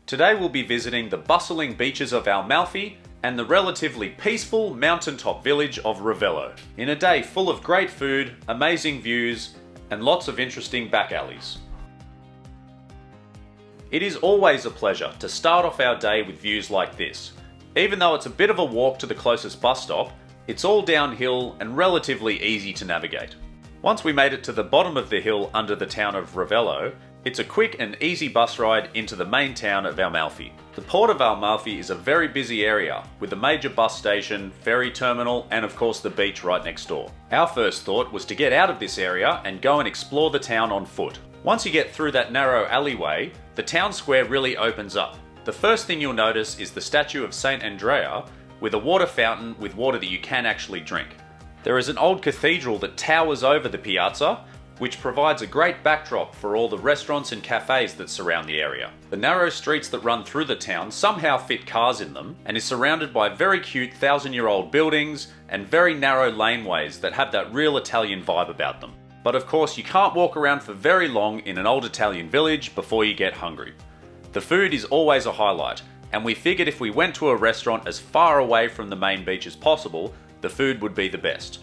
Today we'll be visiting the bustling beaches of Amalfi and the relatively peaceful mountaintop village of Ravello, in a day full of great food, amazing views, and lots of interesting back alleys. It is always a pleasure to start off our day with views like this. Even though it's a bit of a walk to the closest bus stop, it's all downhill and relatively easy to navigate. Once we made it to the bottom of the hill under the town of Ravello, it's a quick and easy bus ride into the main town of Amalfi. The port of Amalfi is a very busy area, with a major bus station, ferry terminal, and of course the beach right next door. Our first thought was to get out of this area and go and explore the town on foot. Once you get through that narrow alleyway, the town square really opens up. The first thing you'll notice is the statue of Saint Andrea, with a water fountain with water that you can actually drink. There is an old cathedral that towers over the piazza, which provides a great backdrop for all the restaurants and cafes that surround the area. The narrow streets that run through the town somehow fit cars in them, and is surrounded by very cute 1,000-year-old buildings and very narrow laneways that have that real Italian vibe about them. But of course, you can't walk around for very long in an old Italian village before you get hungry. The food is always a highlight, and we figured if we went to a restaurant as far away from the main beach as possible, the food would be the best.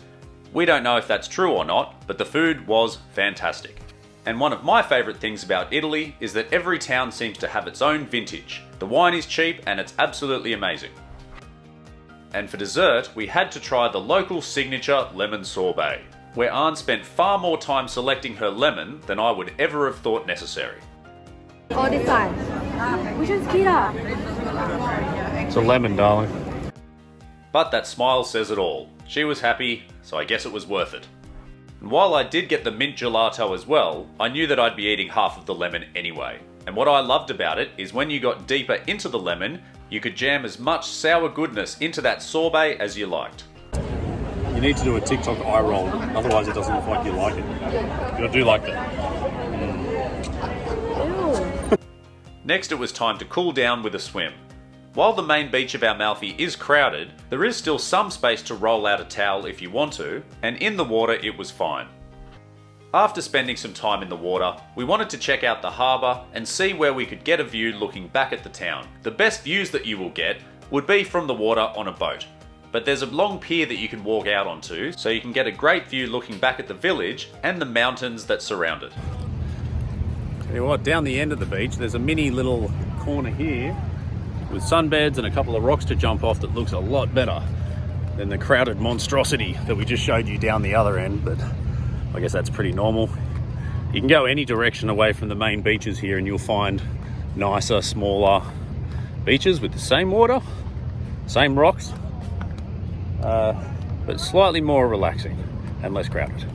We don't know if that's true or not, but the food was fantastic. And one of my favourite things about Italy is that every town seems to have its own vintage. The wine is cheap and it's absolutely amazing. And for dessert, we had to try the local signature lemon sorbet, where Anne spent far more time selecting her lemon than I would ever have thought necessary. All this time. Which one's Kira? It's a lemon, darling. But that smile says it all. She was happy, so I guess it was worth it. And while I did get the mint gelato as well, I knew that I'd be eating half of the lemon anyway. And what I loved about it is when you got deeper into the lemon, you could jam as much sour goodness into that sorbet as you liked. You need to do a TikTok eye roll, otherwise it doesn't look like you like it. You do like that. Next it was time to cool down with a swim. While the main beach of Amalfi is crowded, there is still some space to roll out a towel if you want to, and in the water it was fine. After spending some time in the water, we wanted to check out the harbour and see where we could get a view looking back at the town. The best views that you will get would be from the water on a boat, but there's a long pier that you can walk out onto, so you can get a great view looking back at the village and the mountains that surround it. Tell you what, down the end of the beach, there's a mini little corner here with sunbeds and a couple of rocks to jump off that looks a lot better than the crowded monstrosity that we just showed you down the other end, but I guess that's pretty normal. You can go any direction away from the main beaches here and you'll find nicer, smaller beaches with the same water, same rocks, but slightly more relaxing and less crowded.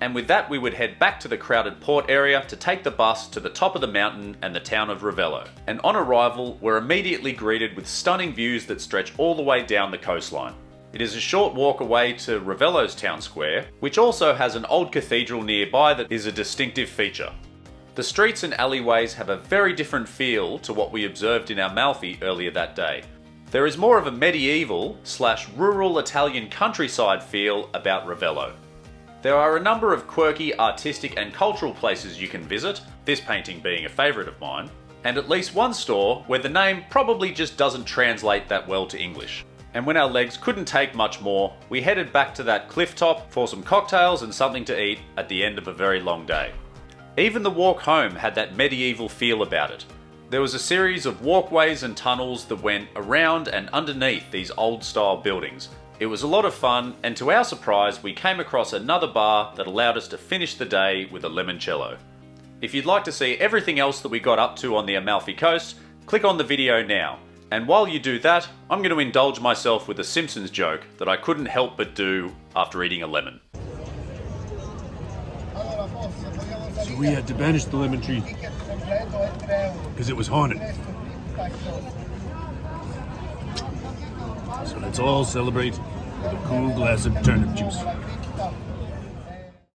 And with that we would head back to the crowded port area to take the bus to the top of the mountain and the town of Ravello. And on arrival, we're immediately greeted with stunning views that stretch all the way down the coastline. It is a short walk away to Ravello's town square, which also has an old cathedral nearby that is a distinctive feature. The streets and alleyways have a very different feel to what we observed in Amalfi earlier that day. There is more of a medieval/rural Italian countryside feel about Ravello. There are a number of quirky, artistic and cultural places you can visit, this painting being a favourite of mine, and at least one store where the name probably just doesn't translate that well to English. And when our legs couldn't take much more, we headed back to that cliff top for some cocktails and something to eat at the end of a very long day. Even the walk home had that medieval feel about it. There was a series of walkways and tunnels that went around and underneath these old style buildings. It was a lot of fun, and to our surprise, we came across another bar that allowed us to finish the day with a limoncello. If you'd like to see everything else that we got up to on the Amalfi Coast, click on the video now. And while you do that, I'm going to indulge myself with a Simpsons joke that I couldn't help but do after eating a lemon. So we had to banish the lemon tree because it was haunted. So let's all celebrate with a cool glass of turnip juice.